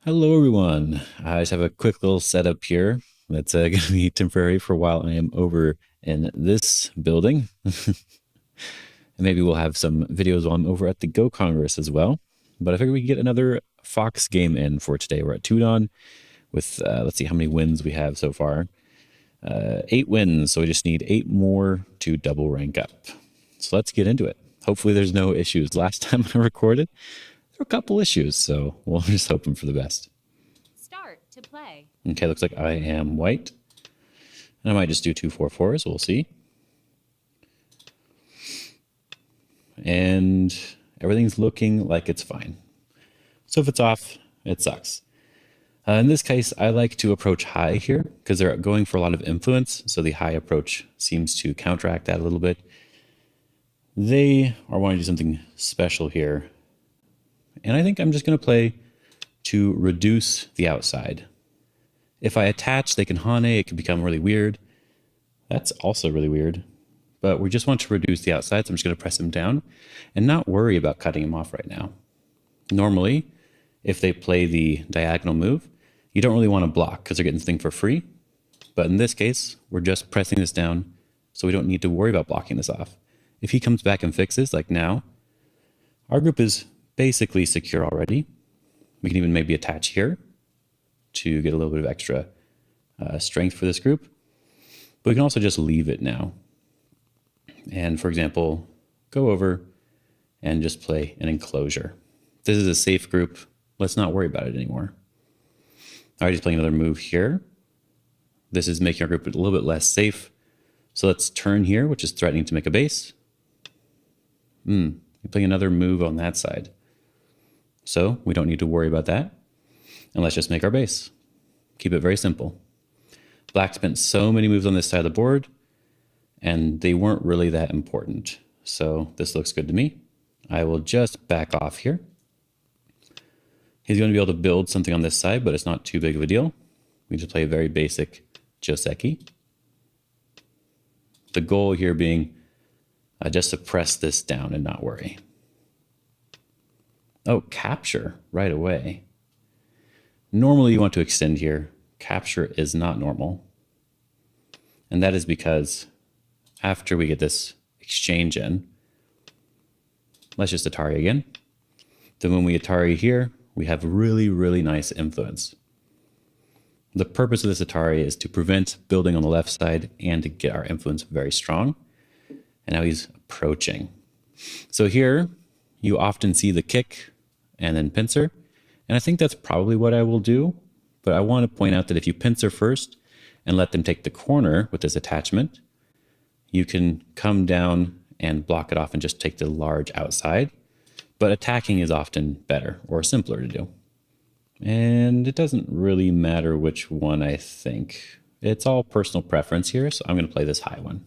Hello, everyone. I just have a quick little setup here that's going to be temporary for a while. I am over in this building. And maybe we'll have some videos while I'm over at the Go Congress as well. But I figured we could get another Fox game in for today. We're at Tudon with, let's see how many wins we have so far. 8 wins, so we just need 8 more to double rank up. So let's get into it. Hopefully there's no issues. Last time I recorded, there were a couple issues, so we're just hoping for the best. Start to play. Okay, looks like I am white. And I might just do 2 4/4s, we'll see. And everything's looking like it's fine. So if it's off, it sucks. In this case, I like to approach high here because they're going for a lot of influence. So the high approach seems to counteract that a little bit. They are wanting to do something special here. And I think I'm just going to play to reduce the outside. If I attach, they can Hane, it can become really weird. That's also really weird. But we just want to reduce the outside, so I'm just going to press him down and not worry about cutting him off right now. Normally, if they play the diagonal move, you don't really want to block because they're getting this thing for free. But in this case, we're just pressing this down, so we don't need to worry about blocking this off. If he comes back and fixes, like now, our group is basically secure already. We can even maybe attach here to get a little bit of extra strength for this group. But we can also just leave it now. And for example, go over and just play an enclosure. This is a safe group. Let's not worry about it anymore. All right, he's playing another move here. This is making our group a little bit less safe. So let's turn here, which is threatening to make a base. We're playing another move on that side. So we don't need to worry about that. And let's just make our base. Keep it very simple. Black spent so many moves on this side of the board, and they weren't really that important. So this looks good to me. I will just back off here. He's going to be able to build something on this side, but it's not too big of a deal. We just play a very basic Joseki. The goal here being just to press this down and not worry. Oh, capture right away. Normally you want to extend here. Capture is not normal. And that is because after we get this exchange in, let's just Atari again. Then when we Atari here, we have really, really nice influence. The purpose of this Atari is to prevent building on the left side and to get our influence very strong. And now he's approaching. So here you often see the kick and then pincer. And I think that's probably what I will do. But I want to point out that if you pincer first and let them take the corner with this attachment, you can come down and block it off and just take the large outside. But attacking is often better or simpler to do. And it doesn't really matter which one I think. It's all personal preference here, so I'm going to play this high one.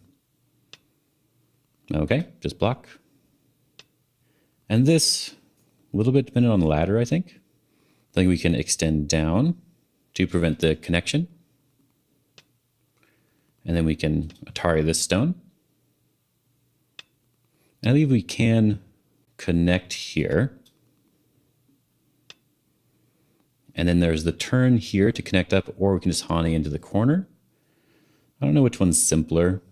Okay, just block. And this, a little bit dependent on the ladder, I think. I think we can extend down to prevent the connection. And then we can Atari this stone. I believe we can connect here. And then there's the turn here to connect up, or we can just Hane into the corner. I don't know which one's simpler.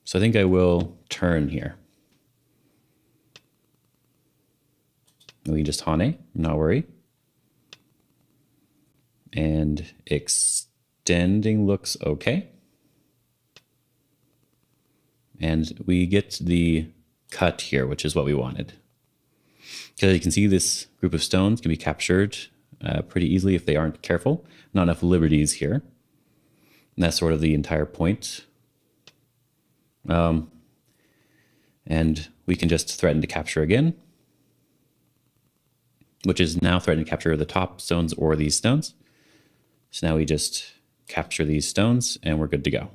So I think I will turn here. And we can just Hane, not worry. And extending looks okay. And we get the cut here, which is what we wanted. Because you can see this group of stones can be captured pretty easily if they aren't careful. Not enough liberties here. And that's sort of the entire point. And we can just threaten to capture again, which is now threatening to capture the top stones or these stones. So now we just capture these stones and we're good to go.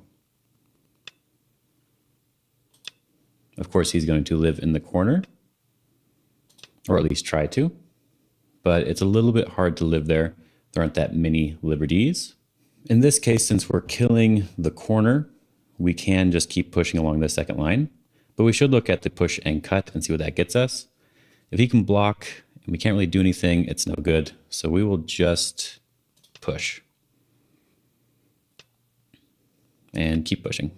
Of course, he's going to live in the corner, or at least try to, but it's a little bit hard to live there. There aren't that many liberties. In this case, since we're killing the corner, we can just keep pushing along the second line, but we should look at the push and cut and see what that gets us. If he can block And we can't really do anything. It's no good. So we will just push. And keep pushing.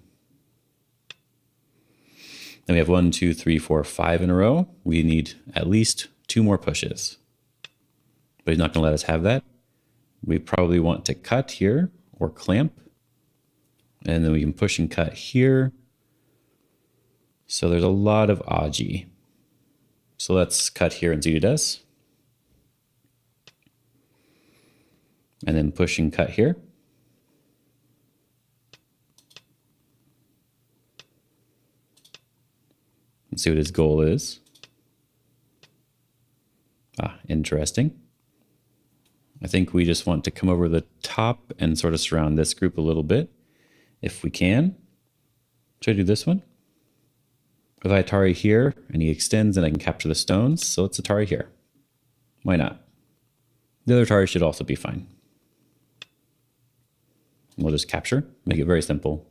Then we have 1, 2, 3, 4, 5 in a row. We need at least 2 more pushes. But he's not going to let us have that. We probably want to cut here or clamp. And then we can push and cut here. So there's a lot of Aji. So let's cut here and see what he does. And then push and cut here. And see what his goal is. Interesting. I think we just want to come over the top and sort of surround this group a little bit, if we can. Should I do this one? If I Atari here, and he extends, and I can capture the stones, so let's Atari here. Why not? The other Atari should also be fine. We'll just capture, make it very simple.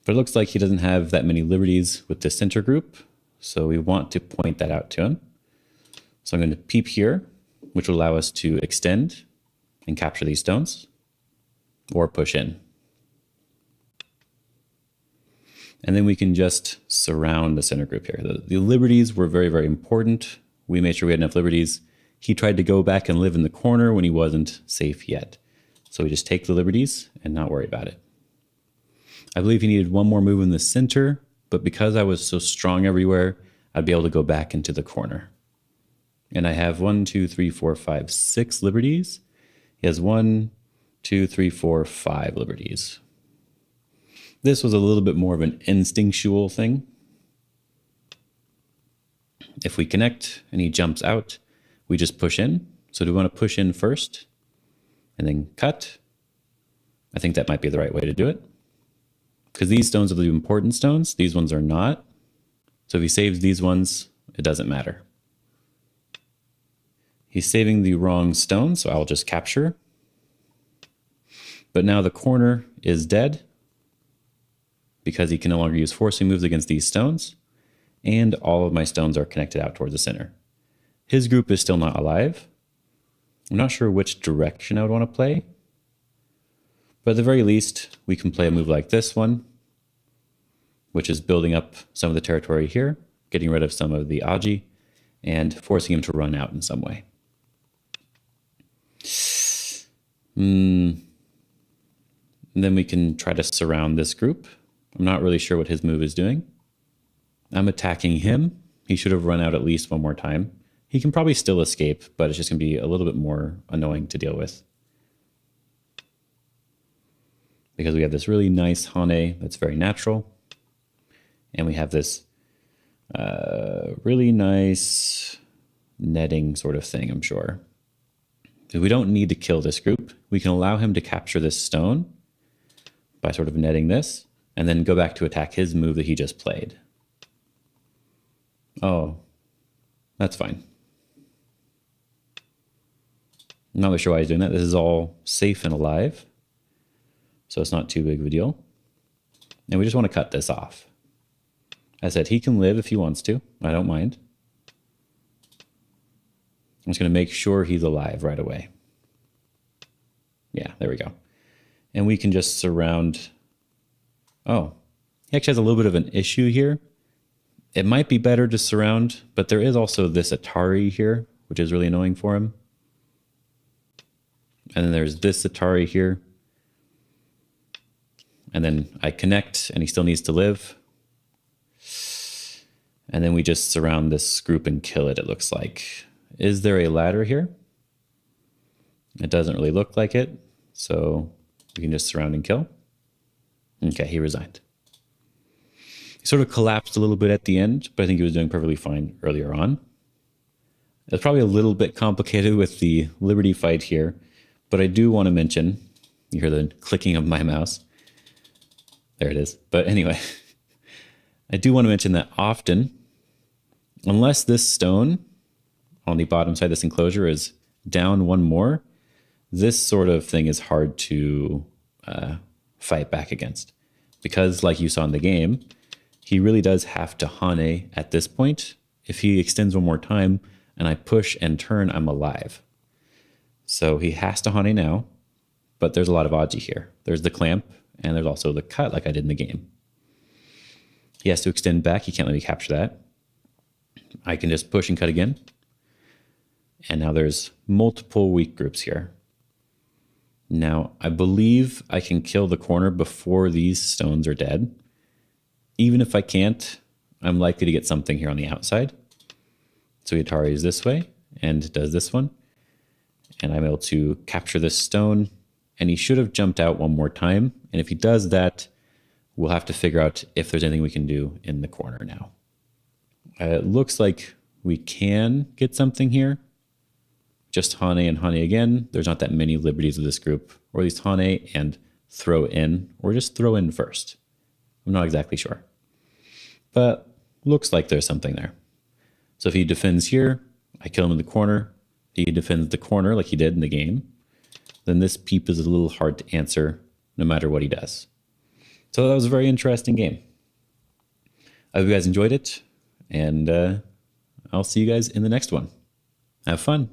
But it looks like he doesn't have that many liberties with the center group, so we want to point that out to him. So I'm going to peep here, which will allow us to extend and capture these stones, or push in. And then we can just surround the center group here. The liberties were very, very important. We made sure we had enough liberties. He tried to go back and live in the corner when he wasn't safe yet. So we just take the liberties and not worry about it. I believe he needed 1 more move in the center, but because I was so strong everywhere, I'd be able to go back into the corner. And I have 1, 2, 3, 4, 5, 6 liberties. He has 1, 2, 3, 4, 5 liberties. This was a little bit more of an instinctual thing. If we connect and he jumps out, we just push in. So do we want to push in first and then cut? I think that might be the right way to do it. Because these stones are the important stones. These ones are not. So if he saves these ones, it doesn't matter. He's saving the wrong stone, so I'll just capture. But now the corner is dead because he can no longer use forcing moves against these stones, and all of my stones are connected out towards the center. His group is still not alive. I'm not sure which direction I would want to play, but at the very least, we can play a move like this one, which is building up some of the territory here, getting rid of some of the Aji, and forcing him to run out in some way. And then we can try to surround this group. I'm not really sure what his move is doing. I'm attacking him. He should have run out at least 1 more time. He can probably still escape, but it's just going to be a little bit more annoying to deal with. Because we have this really nice Hane that's very natural. And we have this really nice netting sort of thing, I'm sure. We don't need to kill this group. We can allow him to capture this stone by sort of netting this, and then go back to attack his move that he just played. Oh, that's fine. I'm not really sure why he's doing that. This is all safe and alive, so it's not too big of a deal. And we just want to cut this off. I said he can live if he wants to. I don't mind. I'm just going to make sure he's alive right away. Yeah, there we go. And we can just surround. Oh, he actually has a little bit of an issue here. It might be better to surround, but there is also this Atari here, which is really annoying for him. And then there's this Atari here. And then I connect and he still needs to live. And then we just surround this group and kill it, it looks like. Is there a ladder here? It doesn't really look like it. So we can just surround and kill. Okay, he resigned. He sort of collapsed a little bit at the end, but I think he was doing perfectly fine earlier on. It's probably a little bit complicated with the Liberty fight here, but I do want to mention, you hear the clicking of my mouse. There it is. But anyway, I do want to mention that often, unless this stone on the bottom side of this enclosure is down 1 more, this sort of thing is hard to fight back against. Because like you saw in the game, he really does have to Hane at this point If he extends one more time and I push and turn, I'm alive. So he has to Hane now, but there's a lot of Aji here. There's the clamp, and there's also the cut like I did in the game. He has to extend back. He can't let me capture that. I can just push and cut again. And now there's multiple weak groups here. Now, I believe I can kill the corner before these stones are dead. Even if I can't, I'm likely to get something here on the outside. So Atari is this way and does this one. And I'm able to capture this stone. And he should have jumped out one more time. And if he does that, we'll have to figure out if there's anything we can do in the corner now. It looks like we can get something here. Just Hane and Hane again. There's not that many liberties with this group. Or at least Hane and throw in, or just throw in first. I'm not exactly sure. But looks like there's something there. So if he defends here, I kill him in the corner. He defends the corner like he did in the game. Then this peep is a little hard to answer no matter what he does. So that was a very interesting game. I hope you guys enjoyed it, and I'll see you guys in the next one. Have fun.